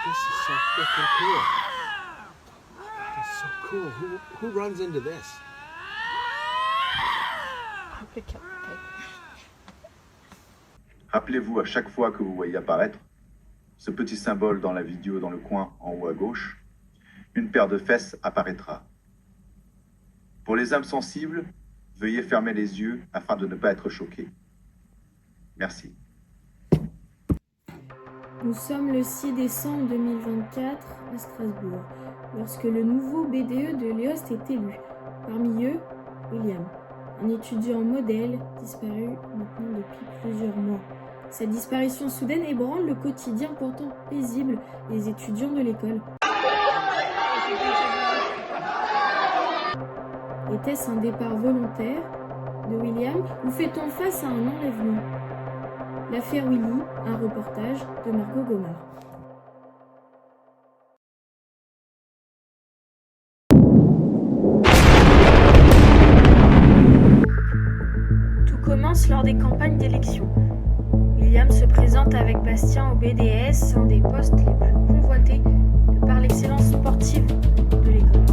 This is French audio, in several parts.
This is so freaking cool. It's so cool. Who runs into this? Rappelez-vous à chaque fois que vous voyez apparaître ce petit symbole dans la vidéo dans le coin en haut à gauche, une paire de fesses apparaîtra. Pour les âmes sensibles, veuillez fermer les yeux afin de ne pas être choqués. Merci. Nous sommes le 6 décembre 2024 à Strasbourg, lorsque le nouveau BDE de Léost est élu. Parmi eux, William, un étudiant modèle disparu maintenant depuis plusieurs mois. Cette disparition soudaine ébranle le quotidien pourtant paisible des étudiants de l'école. Était-ce un départ volontaire de William ou fait-on face à un enlèvement? L'affaire Willy, un reportage de Margot Gomard. Tout commence lors des campagnes d'élection. William se présente avec Bastien au BDS, un des postes les plus convoités de par l'excellence sportive de l'école.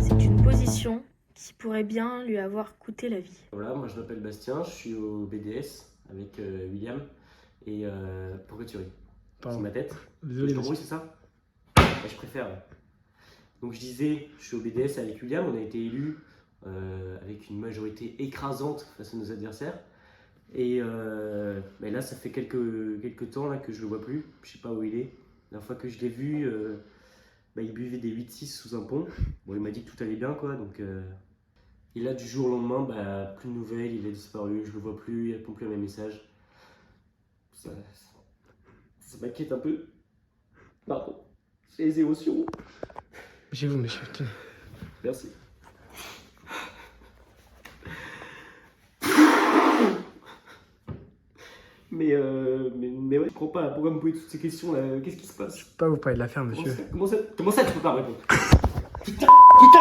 C'est une position qui pourrait bien lui avoir coûté la vie. Voilà, moi je m'appelle Bastien, je suis au BDS avec William et pourquoi tu ris? C'est ma tête. Désolé, Je t'embrouille, c'est ça? Je préfère. Ouais. Donc je disais, je suis au BDS avec William, on a été élus avec une majorité écrasante face à nos adversaires. Et mais là, ça fait quelques temps là, que je le vois plus, je sais pas où il est. La dernière fois que je l'ai vu, il buvait des 8-6 sous un pont. Bon, il m'a dit que tout allait bien, quoi, donc... Et là, du jour au lendemain, plus de nouvelles, il a disparu, je le vois plus, il répond plus à mes messages. Ça m'inquiète un peu. Pardon, j'ai les émotions. Chez vous, monsieur. Merci. Mais ouais, je comprends pas, pourquoi me poser toutes ces questions là? Qu'est-ce qui se passe? Je peux pas vous parler de l'affaire, monsieur. Comment ça tu peux pas me répondre? Putain,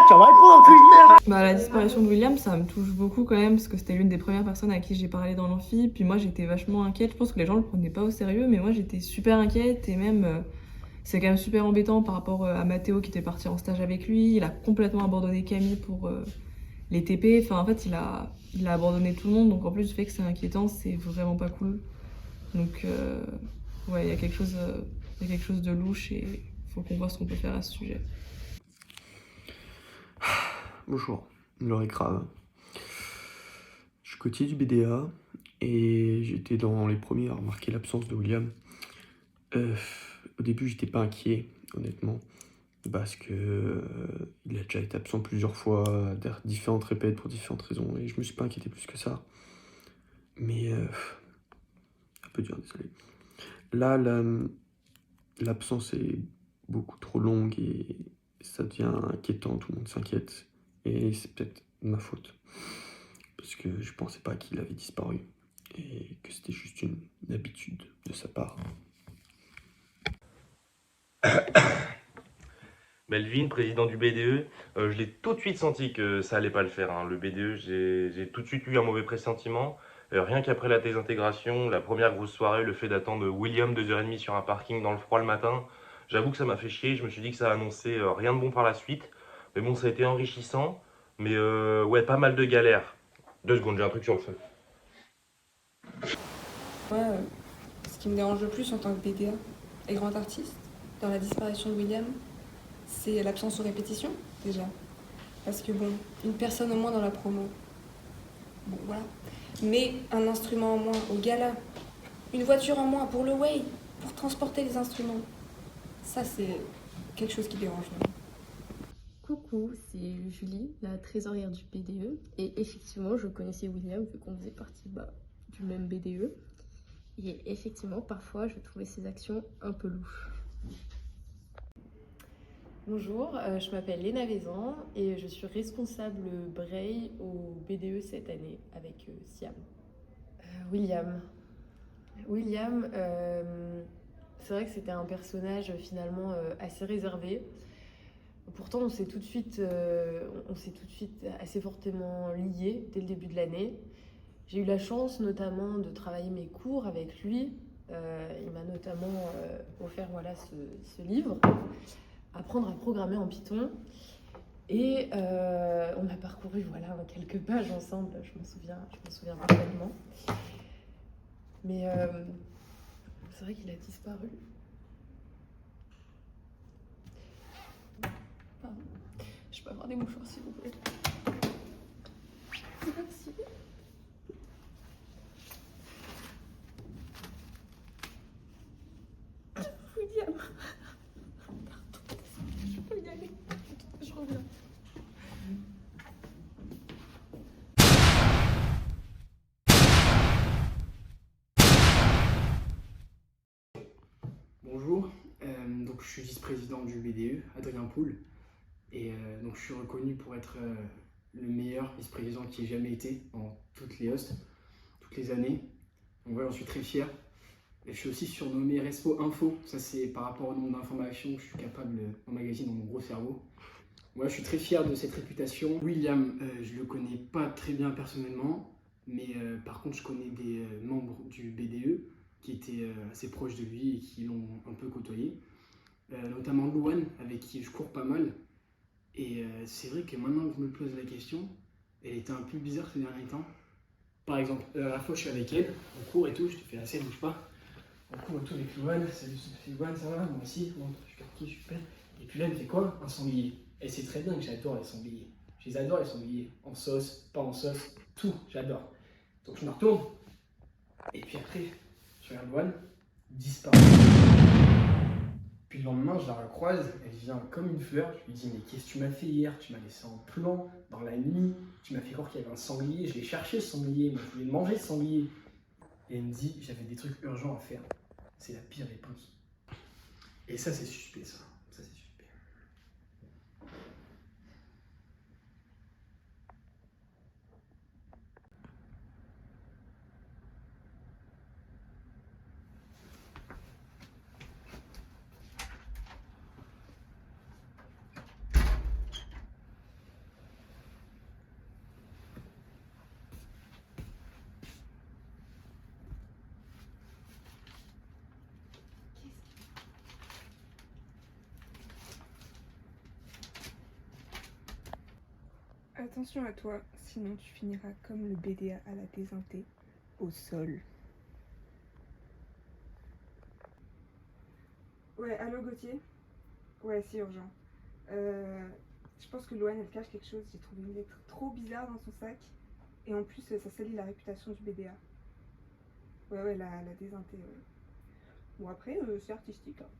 tu vas me répondre, truc de merde! La disparition de William, ça me touche beaucoup quand même, parce que c'était l'une des premières personnes à qui j'ai parlé dans l'amphi. Puis moi, j'étais vachement inquiète. Je pense que les gens le prenaient pas au sérieux, mais moi, j'étais super inquiète. Et même, c'est quand même super embêtant par rapport à Mathéo qui était parti en stage avec lui. Il a complètement abandonné Camille pour les TP. Enfin, en fait, il a abandonné tout le monde. Donc en plus, du fait que c'est inquiétant, c'est vraiment pas cool. Donc, ouais, il y a quelque chose de louche et il faut qu'on voit ce qu'on peut faire à ce sujet. Bonjour, Laure Grave. Je suis côtier du BDA et j'étais dans les premiers à remarquer l'absence de William. Au début, j'étais pas inquiet, honnêtement, parce que il a déjà été absent plusieurs fois, à différentes répètes pour différentes raisons, et je me suis pas inquiété plus que ça. Mais un peu dur, désolé. Là, l'absence est beaucoup trop longue et ça devient inquiétant, tout le monde s'inquiète. Et c'est peut-être ma faute, parce que je pensais pas qu'il avait disparu, et que c'était juste une habitude de sa part. Melvin, président du BDE, je l'ai tout de suite senti que ça allait pas le faire. Le BDE, j'ai tout de suite eu un mauvais pressentiment. Rien qu'après la désintégration, la première grosse soirée, le fait d'attendre William 2h30 sur un parking dans le froid le matin, j'avoue que ça m'a fait chier. Je me suis dit que ça annonçait rien de bon par la suite. Mais bon, ça a été enrichissant. Mais ouais, pas mal de galères. 2 secondes, j'ai un truc sur le feu. Moi, ce qui me dérange le plus en tant que BDA et grand artiste, dans la disparition de William, c'est l'absence aux répétitions, déjà. Parce que bon, une personne au moins dans la promo. Bon, voilà. Mais un instrument en moins au gala, une voiture en moins pour le way, pour transporter les instruments. Ça, c'est quelque chose qui dérange. Coucou, c'est Julie, la trésorière du BDE. Et effectivement, je connaissais William vu qu'on faisait partie du même BDE. Et effectivement, parfois, je trouvais ses actions un peu louches. Bonjour, je m'appelle Léna Vézan et je suis responsable Braille au BDE cette année avec Siam. William, c'est vrai que c'était un personnage finalement assez réservé. Pourtant, on s'est tout de suite assez fortement liés dès le début de l'année. J'ai eu la chance notamment de travailler mes cours avec lui. Il m'a notamment offert voilà, ce livre, Apprendre à programmer en Python. Et on a parcouru voilà, quelques pages ensemble, je m'en souviens parfaitement. Mais c'est vrai qu'il a disparu. Pardon. Je peux avoir des mouchoirs s'il vous plaît. Merci. William. Pardon, je peux y aller. Je reviens. Bonjour, donc je suis vice-président du BDE, Adrien Poul, et donc je suis reconnu pour être le meilleur vice-président qui ait jamais été en toutes les hosts, toutes les années. Donc voilà, j'en suis très fier. Et je suis aussi surnommé Respo Info, ça c'est par rapport au nombre d'informations que je suis capable d'emmagasiner dans mon gros cerveau. Voilà, je suis très fier de cette réputation. William, je le connais pas très bien personnellement, mais par contre je connais des membres du BDE qui étaient assez proches de lui et qui l'ont un peu côtoyé. Notamment Louane, avec qui je cours pas mal. Et c'est vrai que maintenant que je me pose la question, elle était un peu bizarre ces derniers temps. Par exemple, la dernière fois je suis avec elle, on court et tout, je te fais assez, bouge pas. On court et tout avec Louane, salut Louane, ça va? Moi aussi, bon, je suis parti, je suis belle. Et puis là, elle me fait quoi? Un sanglier. Et c'est très bien que j'adore les sangliers. Je les adore les sangliers, en sauce, pas en sauce, tout, j'adore. Donc je me retourne, et puis après, je regarde Louane, disparaît. Puis le lendemain, je la recroise, elle vient comme une fleur. Je lui dis, mais qu'est-ce que tu m'as fait hier? Tu m'as laissé en plan dans la nuit, tu m'as fait croire qu'il y avait un sanglier. Je l'ai cherché ce sanglier, moi je voulais manger ce sanglier. Et elle me dit, j'avais des trucs urgents à faire. C'est la pire réponse. Et ça, c'est suspect, ça. Ça, c'est suspect. Attention à toi, sinon tu finiras comme le BDA à la désinté, au sol. Ouais, allô Gauthier? Ouais, c'est urgent. Je pense que Loane elle cache quelque chose, j'ai trouvé une lettre trop bizarre dans son sac. Et en plus, ça salit la réputation du BDA. Ouais, la désinté, ouais. Bon après, c'est artistique. Hein.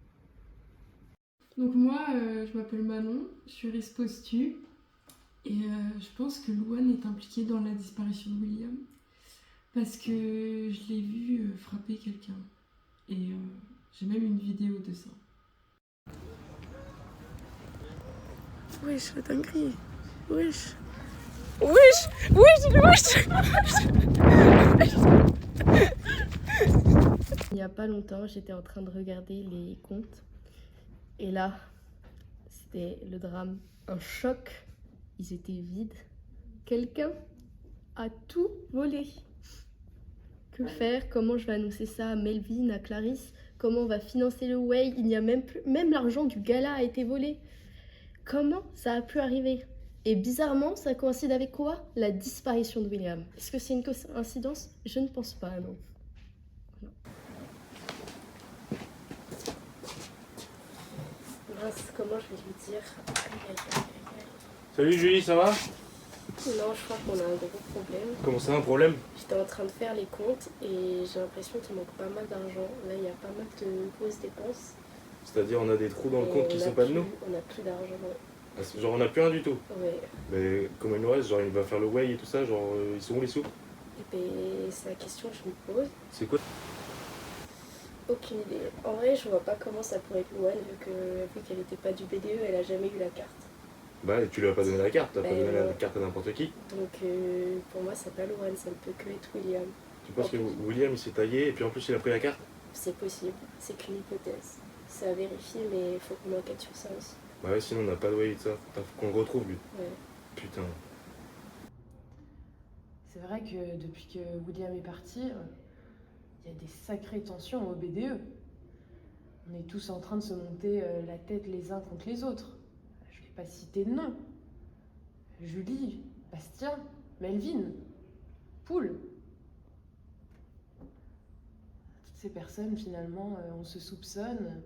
Donc moi, je m'appelle Manon, je suis Respostu. Et je pense que Louane est impliquée dans la disparition de William parce que je l'ai vu frapper quelqu'un et j'ai même une vidéo de ça. Wesh, la dinguerie. Wesh. Il n'y a pas longtemps, j'étais en train de regarder les comptes et là, c'était le drame, un choc. Ils étaient vides. Quelqu'un a tout volé. Que faire? Comment je vais annoncer ça à Melvin, à Clarisse? Comment on va financer le Way? Il n'y a même plus... Même l'argent du gala a été volé. Comment ça a pu arriver? Et bizarrement, ça coïncide avec quoi? La disparition de William. Est-ce que c'est une coïncidence? Je ne pense pas, non. Mince, comment je vais lui dire? Salut Julie, ça va? Non, je crois qu'on a un gros problème. Comment ça, un problème? J'étais en train de faire les comptes et j'ai l'impression qu'il manque pas mal d'argent. Là, il y a pas mal de grosses dépenses. C'est-à-dire on a des trous dans le Et compte qui sont pas de nous? On a plus d'argent. Ah, genre on a plus rien du tout? Ouais. Mais comment il nous reste? Genre il va faire le way et tout ça, genre ils sont où les sous? Et ben, c'est la question que je me pose. C'est quoi? Aucune idée. En vrai, je vois pas comment ça pourrait être Louane vu qu'elle était pas du BDE, elle a jamais eu la carte. Bah tu lui as pas donné la carte, t'as pas donné la ouais. carte à n'importe qui. Donc pour moi, c'est pas Louane, ça ne peut que être William. Tu penses que William il s'est taillé et puis en plus il a pris la carte? C'est possible, c'est qu'une hypothèse. C'est à vérifier, mais il faut qu'on enquête sur ça aussi. Bah ouais, sinon on n'a pas de way et ça, faut qu'on le retrouve lui. Ouais. Putain. C'est vrai que depuis que William est parti, il y a des sacrées tensions au BDE. On est tous en train de se monter la tête les uns contre les autres. Je vais pas citer de nom. Julie, Bastien, Melvin, Poul. Toutes ces personnes, finalement, on se soupçonne.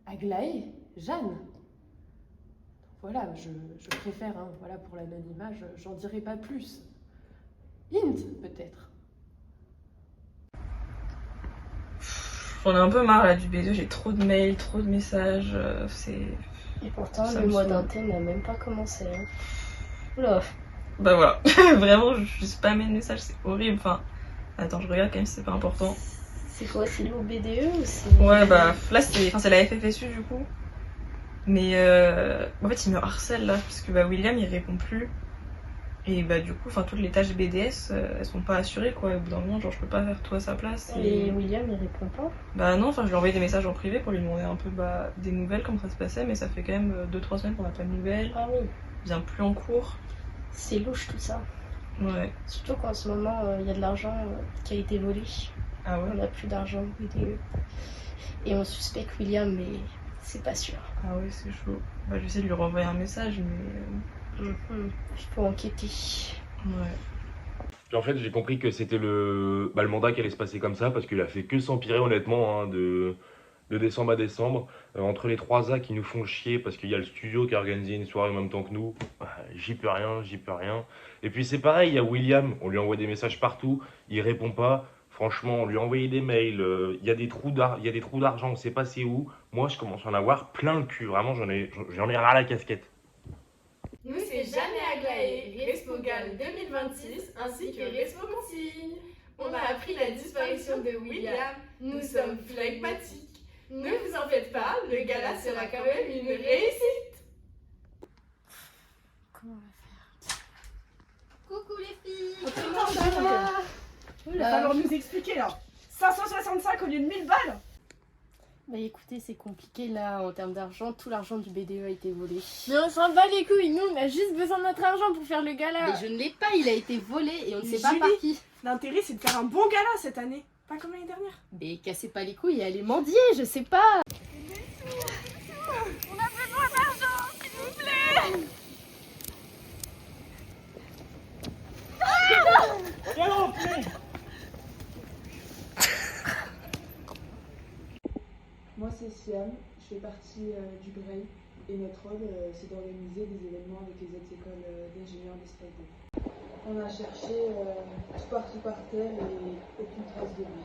Aglaé, Jeanne. Voilà, je préfère, hein, voilà, pour l'anonymat, j'en dirai pas plus. Int, peut-être. J'en ai un peu marre là du B2, j'ai trop de mails, trop de messages, c'est... Et pourtant, Ça le me mois saoule. d'inté n'a même pas commencé. Hein. Oula. Bah voilà, vraiment, je suis spammée de messages, c'est horrible, enfin... Attends, je regarde quand même si c'est pas important. C'est quoi, c'est l'eau BDE ou c'est... Ouais, bah là c'est la FFSU du coup. Mais en fait, il me harcèle là, parce que bah, William il répond plus. Et bah du coup, enfin toutes les tâches BDS, elles sont pas assurées quoi. Au bout d'un moment, genre je peux pas faire tout à sa place. Et William il répond pas? Bah non, enfin je lui ai envoyé des messages en privé pour lui demander un peu bah, des nouvelles, comment ça se passait, mais ça fait quand même 2-3 semaines qu'on a pas de nouvelles. Ah oui. Il vient plus en cours. C'est louche tout ça. Ouais. Surtout qu'en ce moment, il y a de l'argent qui a été volé. Ah ouais? On n'a plus d'argent BDE. Et on suspecte William, mais c'est pas sûr. Ah ouais, c'est chaud. Bah j'essaie de lui renvoyer un message, mais... Il faut enquêter. Ouais. Puis en fait, j'ai compris que c'était le mandat qui allait se passer comme ça, parce qu'il a fait que s'empirer honnêtement, hein, de décembre à décembre. Entre les 3 A qui nous font chier, parce qu'il y a le studio qui a organisé une soirée en même temps que nous, j'y peux rien. Et puis c'est pareil, il y a William, on lui envoie des messages partout, il répond pas. Franchement, on lui a envoyé des mails, il y a des trous d'argent, on sait pas c'est où. Moi, je commence à en avoir plein le cul, vraiment, j'en ai ras la casquette. Nous, c'est Jeanne et Aglaé, Respo Gal 2026, ainsi que Respo Consigne. On a appris la disparition de William. Nous sommes flegmatiques. Ne vous en faites pas, le gala sera quand même une réussite. Comment on va faire? Coucou les filles! Il va falloir nous expliquer là. 565 au lieu de 1000 balles. Bah écoutez, c'est compliqué là en termes d'argent, tout l'argent du BDE a été volé. Mais on s'en bat les couilles, nous on a juste besoin de notre argent pour faire le gala. Mais je ne l'ai pas, il a été volé et on ne sait pas par qui. L'intérêt c'est de faire un bon gala cette année, pas comme l'année dernière. Mais cassez pas les couilles et allez mendier, je sais pas. On a besoin d'argent, s'il vous plaît. Moi c'est Siam, je fais partie du GREI et notre rôle c'est d'organiser des événements avec les autres écoles d'ingénieurs de Strasbourg. On a cherché tout partout par terre et aucune trace de lui.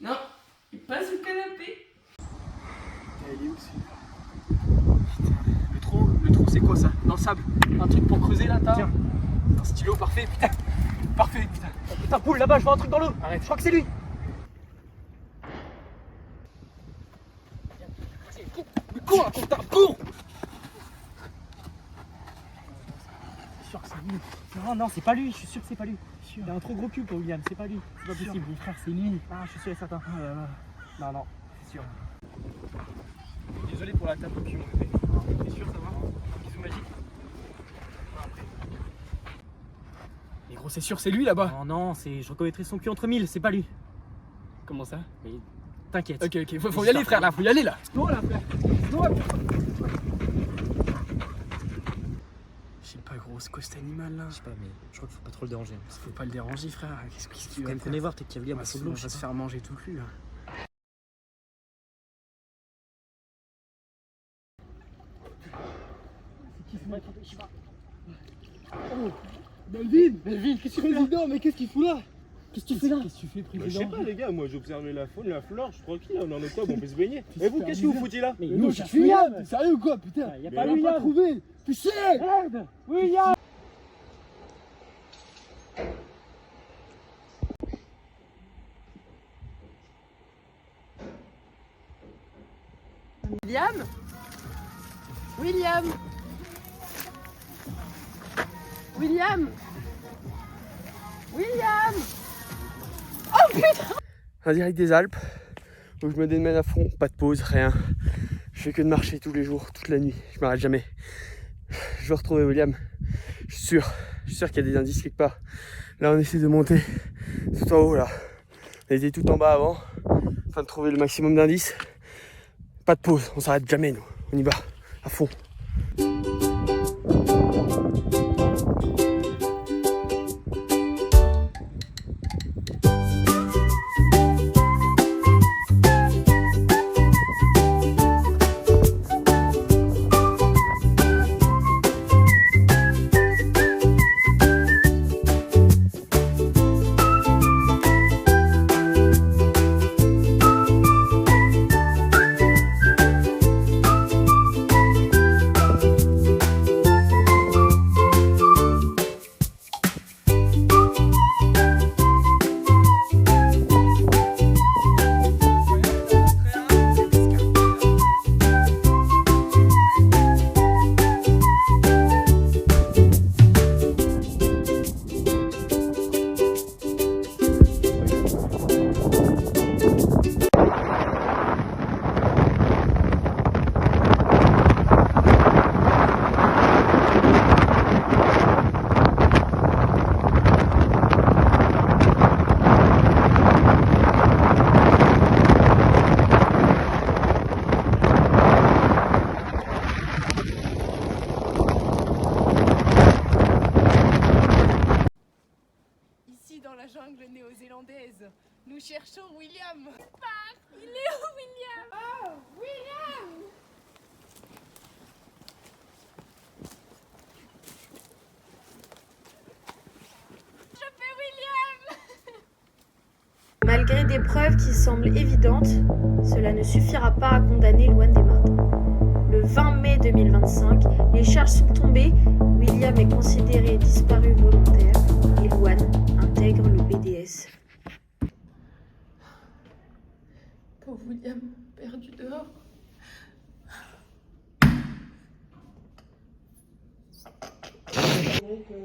Non, il passe sous le canapé. Elle est où le trou c'est quoi ça? Dans le sable? Un truc pour creuser là, t'as? Tiens, un stylo, parfait, putain. Parfait, putain. Putain, Poule, là-bas, je vois un truc dans l'eau. Arrête, je crois que c'est lui. Mais cours, putain, cours! C'est sûr que c'est lui. Non, c'est pas lui, je suis sûr que c'est pas lui. Il a un trop gros cul pour William, c'est pas lui. C'est pas possible, mon frère, c'est lui. Ah, je suis sûr et certain. Non, c'est sûr. Désolé pour la tape au cul, mon bébé. T'es sûr, ça va? Bisous magique. Mais gros, c'est sûr, c'est lui là-bas. Non, je reconnaîtrai son cul entre 1000, c'est pas lui. Comment ça? Mais t'inquiète. Ok, faut y aller, frère, là, faut y aller là. Non, là, frère. Non, là. Je sais pas, gros, c'est quoi cet animal là? Je sais pas, mais je crois qu'il faut pas trop le déranger. Faut pas le déranger, frère. Qu'est-ce qu'il va faire? Voir, peut-être qu'il y a William à l'eau. On va se faire manger tout cul là. Oh, Melvin, qu'est-ce que tu fais là? Président, mais qu'est-ce qu'il fout là? Qu'est-ce que tu fais là? Qu'est-ce que tu fais, président? Je sais pas les gars, moi j'observais la faune, la flore, je suis tranquille, on est en octobre, on peut se baigner. Et vous, qu'est-ce que vous foutiez là? Mais non, je suis William! T'es sérieux ou quoi, putain? Y'a pas William! Trouvé! Fichier! Merde! William! William? William? William? William? Oh putain! Un direct des Alpes, où je me démène à fond, pas de pause, rien. Je fais que de marcher tous les jours, toute la nuit, je m'arrête jamais. Je veux retrouver William, je suis sûr qu'il y a des indices quelque part. Là on essaie de monter tout en haut là. On était tout en bas avant, afin de trouver le maximum d'indices. Pas de pause, on s'arrête jamais nous, on y va, à fond. Dans la jungle néo-zélandaise, nous cherchons William. Il est où William? Oh, William! Je fais William! Malgré des preuves qui semblent évidentes, cela ne suffira pas à condamner Louane Desmartins. Le 20 mai 2025, les charges sont tombées, William est considéré disparu volontaire et Louane intègre le BDS. Pauvre William, perdu dehors. C'est vrai que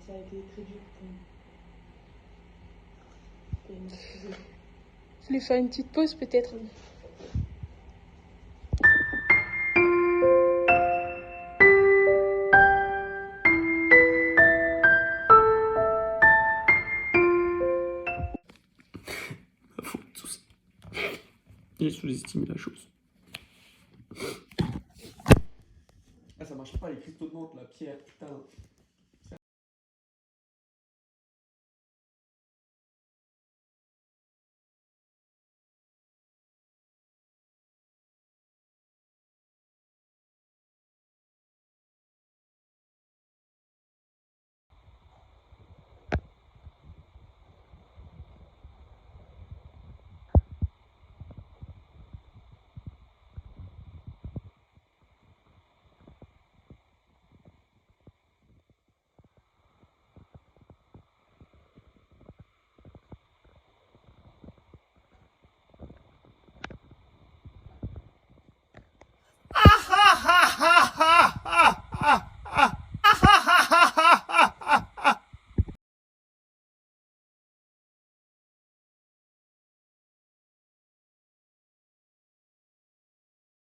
ça a été très dur pour nous. Et m'excuser. Je vais faire une petite pause peut-être. J'ai sous-estimé la chose. Ah, ça marche pas, les cristaux de menthe, la pierre, putain.